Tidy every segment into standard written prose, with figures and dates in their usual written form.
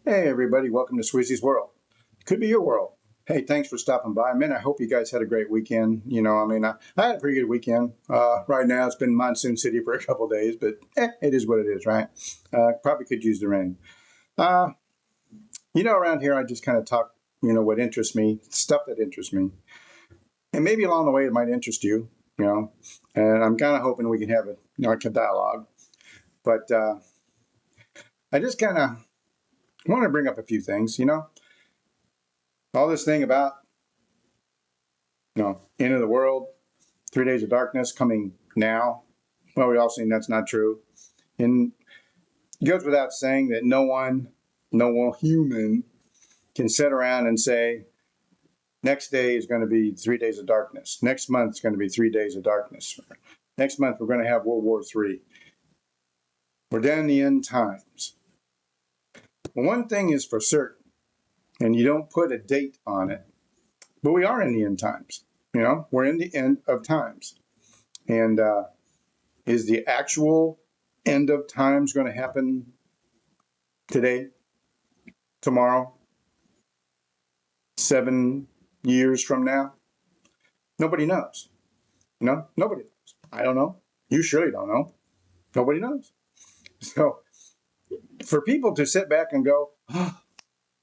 Hey everybody, welcome to Sweezy's World. Could be your world. Hey, thanks for stopping by. Man, I hope you guys had a great weekend. I had a pretty good weekend. Right now it's been Monsoon City for a couple of days, but it is what it is, right? Probably could use the rain. Uh, Around here I just kind of talk, what interests me, stuff that interests me. And maybe along the way it might interest you, and I'm kind of hoping we can have like a dialogue. But I just kind of want to bring up a few things, all this thing about end of the world, 3 days of darkness coming now. Well, we all seen that's not true. And it goes without saying that no one human can sit around and say, next day is going to be 3 days of darkness. Next month is going to be 3 days of darkness. Next month we're going to have World War III. We're down in the end times. Well, one thing is for certain, and you don't put a date on it, but we are in the end times. We're in the end of times. And is the actual end of times going to happen today, tomorrow, 7 years from now? Nobody knows. Nobody knows. I don't know. You surely don't know. Nobody knows. So for people to sit back and go, oh,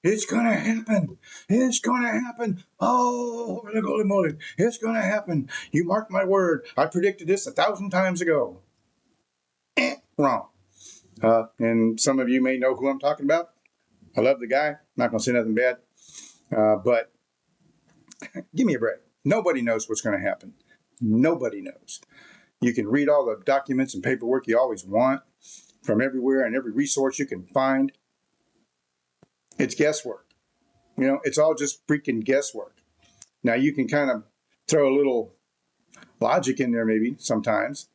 it's going to happen. It's going to happen. Oh, holy moly. It's going to happen. You mark my word. I predicted this 1,000 times ago. Wrong. And some of you may know who I'm talking about. I love the guy. Not going to say nothing bad. But give me a break. Nobody knows what's going to happen. Nobody knows. You can read all the documents and paperwork you always want from everywhere and every resource you can find. It's guesswork. It's all just freaking guesswork. Now, you can kind of throw a little logic in there maybe sometimes.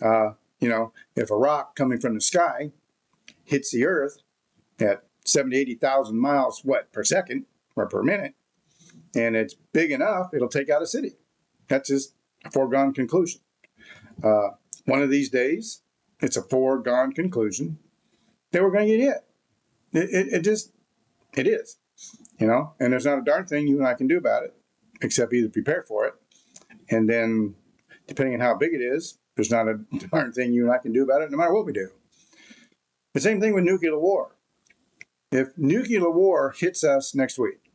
If a rock coming from the sky hits the earth at 70, 80,000 miles, per second or per minute, and it's big enough, it'll take out a city. That's just a foregone conclusion. One of these days, it's a foregone conclusion that we're going to get hit. It is, and there's not a darn thing you and I can do about it, except either prepare for it, and then, depending on how big it is, there's not a darn thing you and I can do about it, no matter what we do. The same thing with nuclear war. If nuclear war hits us next week,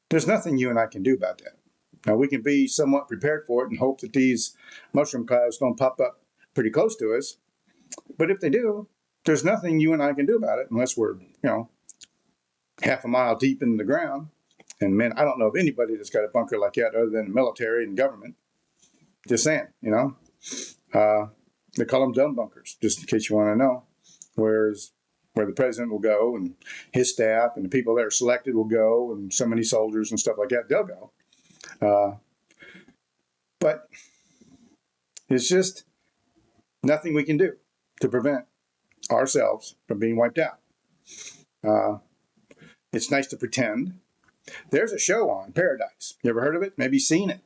there's nothing you and I can do about that. Now, we can be somewhat prepared for it and hope that these mushroom clouds don't pop up pretty close to us. But if they do, there's nothing you and I can do about it unless we're, half a mile deep in the ground. And man, I don't know of anybody that's got a bunker like that other than the military and government. Just saying, they call them dumb bunkers, just in case you want to know. Where the president will go and his staff and the people that are selected will go, and so many soldiers and stuff like that, they'll go. But it's just nothing we can do to prevent ourselves from being wiped out. It's nice to pretend. There's a show on, Paradise. You ever heard of it? Maybe seen it.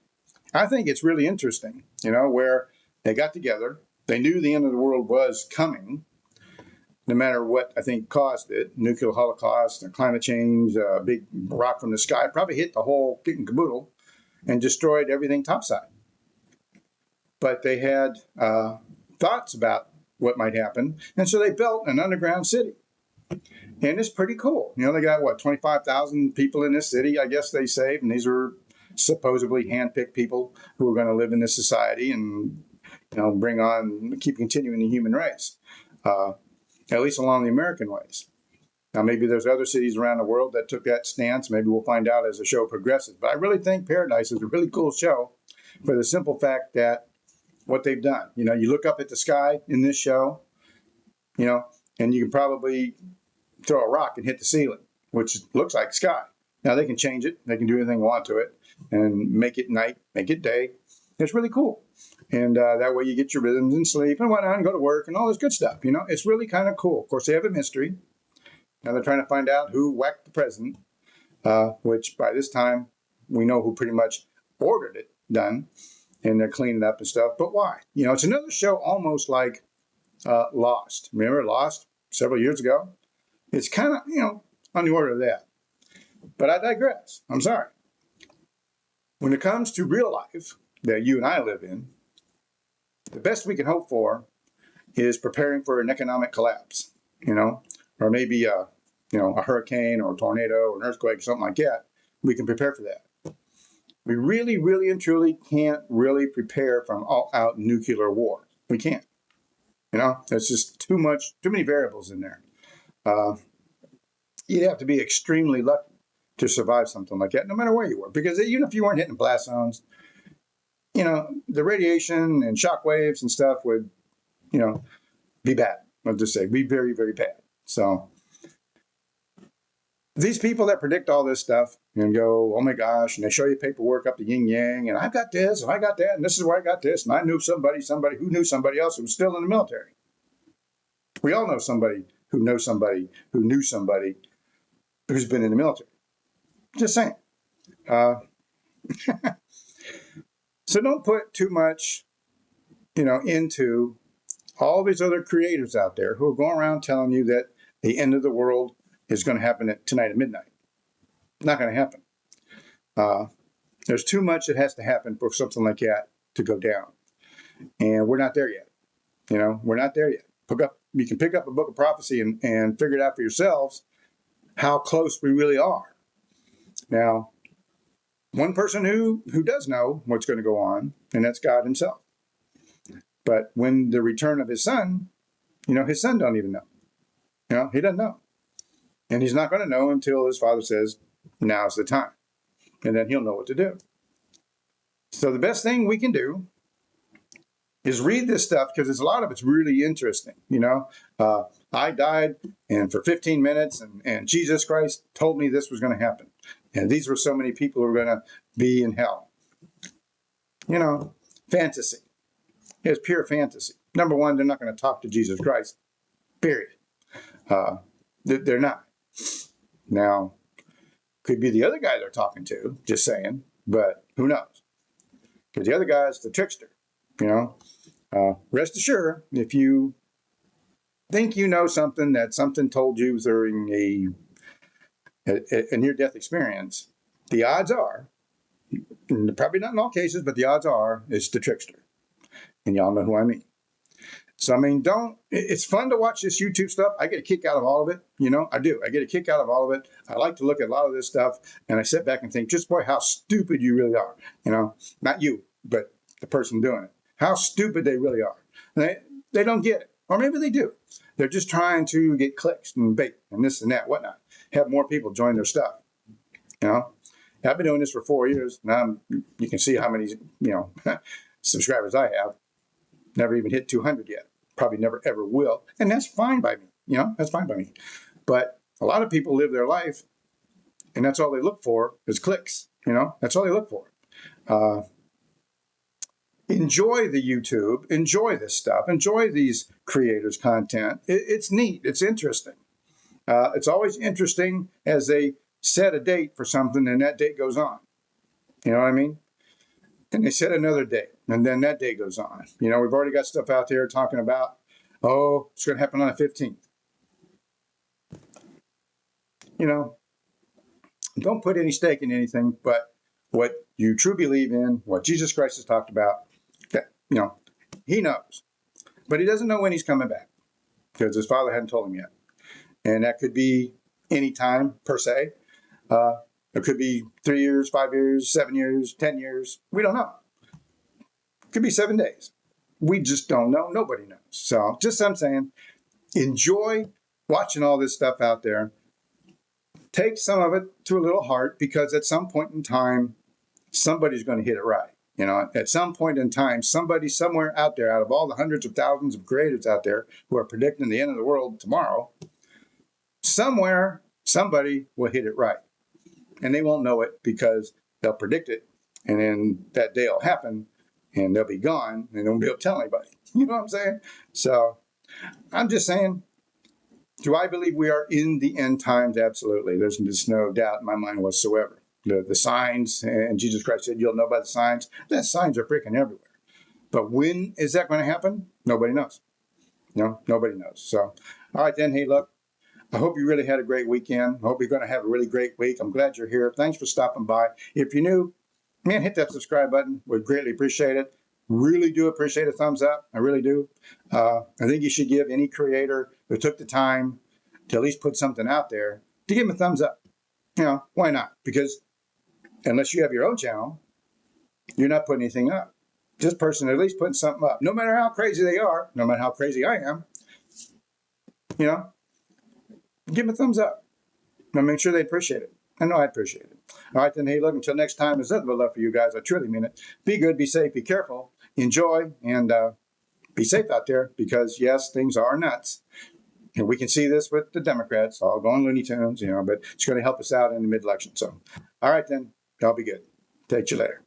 I think it's really interesting, where they got together. They knew the end of the world was coming, no matter what I think caused it. Nuclear holocaust, climate change, a big rock from the sky, probably hit the whole kit and caboodle and destroyed everything topside. But they had thoughts about what might happen, and so they built an underground city. And it's pretty cool. They got, 25,000 people in this city, I guess they saved, and these were supposedly handpicked people who were going to live in this society and, keep continuing the human race, at least along the American ways. Now, maybe there's other cities around the world that took that stance. Maybe we'll find out as the show progresses. But I really think Paradise is a really cool show for the simple fact that what they've done. You look up at the sky in this show, and you can probably throw a rock and hit the ceiling, which looks like sky. Now, they can change it. They can do anything they want to it and make it night, make it day. It's really cool. And that way you get your rhythms and sleep and whatnot and go to work and all this good stuff. It's really kind of cool. Of course, they have a mystery. Now they're trying to find out who whacked the president, which by this time we know who pretty much ordered it done. And they're cleaning up and stuff. But why? It's another show almost like Lost. Remember Lost several years ago? It's kind of, on the order of that. But I digress. I'm sorry. When it comes to real life that you and I live in, the best we can hope for is preparing for an economic collapse, or maybe a hurricane or a tornado or an earthquake, something like that. We can prepare for that. We really, really and truly can't really prepare for an all-out nuclear war. We can't. There's just too many variables in there. You'd have to be extremely lucky to survive something like that, no matter where you were. Because even if you weren't hitting blast zones, the radiation and shock waves and stuff would, be bad. I'll just say, be very, very bad. So these people that predict all this stuff and go, oh my gosh, and they show you paperwork up the yin yang, and I've got this, and I got that, and this is where I got this, and I knew somebody who knew somebody else who was still in the military. We all know somebody who knows somebody who knew somebody who's been in the military. Just saying. So don't put too much, into all these other creators out there who are going around telling you that the end of the world is going to happen tonight at midnight. Not going to happen. There's too much that has to happen for something like that to go down. And we're not there yet. We're not there yet. You can pick up a book of prophecy and figure it out for yourselves how close we really are. Now, one person who does know what's going to go on, and that's God himself. But when the return of his son, his son don't even know. He doesn't know. And he's not going to know until his father says, now's the time. And then he'll know what to do. So the best thing we can do is read this stuff, because a lot of it's really interesting. I died, and for 15 minutes, and Jesus Christ told me this was going to happen. And these were so many people who were going to be in hell. Fantasy. It's pure fantasy. Number one, they're not going to talk to Jesus Christ. Period. They're not. Now, could be the other guy they're talking to, just saying, but who knows? Because the other guy's the trickster, Rest assured, if you think you know something that something told you during a near-death experience, the odds are, probably not in all cases, but the odds are it's the trickster. And y'all know who I mean. So, it's fun to watch this YouTube stuff. I get a kick out of all of it. I do. I get a kick out of all of it. I like to look at a lot of this stuff, and I sit back and think, just boy, how stupid you really are. Not you, but the person doing it. How stupid they really are. They don't get it. Or maybe they do. They're just trying to get clicks and bait and this and that, whatnot. Have more people join their stuff. I've been doing this for 4 years. Now you can see how many, subscribers I have. Never even hit 200 yet. Probably never ever will. And that's fine by me. That's fine by me. But a lot of people live their life, and that's all they look for is clicks. That's all they look for. Enjoy the YouTube. Enjoy this stuff. Enjoy these creators' content. It's neat. It's interesting. It's always interesting as they set a date for something, and that date goes on. You know what I mean? And they set another date, and then that day goes on. We've already got stuff out there talking about, it's going to happen on the 15th. Don't put any stake in anything but what you truly believe in, what Jesus Christ has talked about. That, he knows. But he doesn't know when he's coming back, because his father hadn't told him yet. And that could be any time, per se. It could be 3 years, 5 years, 7 years, 10 years. We don't know. It could be 7 days. We just don't know. Nobody knows. So just I'm saying, enjoy watching all this stuff out there. Take some of it to a little heart, because at some point in time, somebody's going to hit it right. At some point in time, somebody somewhere out there, out of all the hundreds of thousands of creators out there who are predicting the end of the world tomorrow, somewhere, somebody will hit it right. And they won't know it, because they'll predict it, and then that day will happen, and they'll be gone, and they won't be able to tell anybody. You know what I'm saying? So I'm just saying, do I believe we are in the end times? Absolutely. There's just no doubt in my mind whatsoever. The signs, and Jesus Christ said, you'll know by the signs. The signs are freaking everywhere. But when is that going to happen? Nobody knows. Nobody knows. So, all right then. Hey, look, I hope you really had a great weekend. I hope you're going to have a really great week. I'm glad you're here. Thanks for stopping by. If you're new, man, hit that subscribe button. Would greatly appreciate it. Really do appreciate a thumbs up. I really do. I think you should give any creator who took the time to at least put something out there to give them a thumbs up. You know, why not? Because unless you have your own channel, you're not putting anything up. This person at least putting something up. No matter how crazy they are, no matter how crazy I am, you know, give them a thumbs up. And make sure they appreciate it. I know I appreciate it. All right, then, hey, look, until next time, there's nothing but love for you guys. I truly mean it. Be good, be safe, be careful, enjoy, and be safe out there because, yes, things are nuts. And we can see this with the Democrats all going Looney Tunes, you know, but it's going to help us out in the mid-election. So, all right, then, y'all be good. Take you later.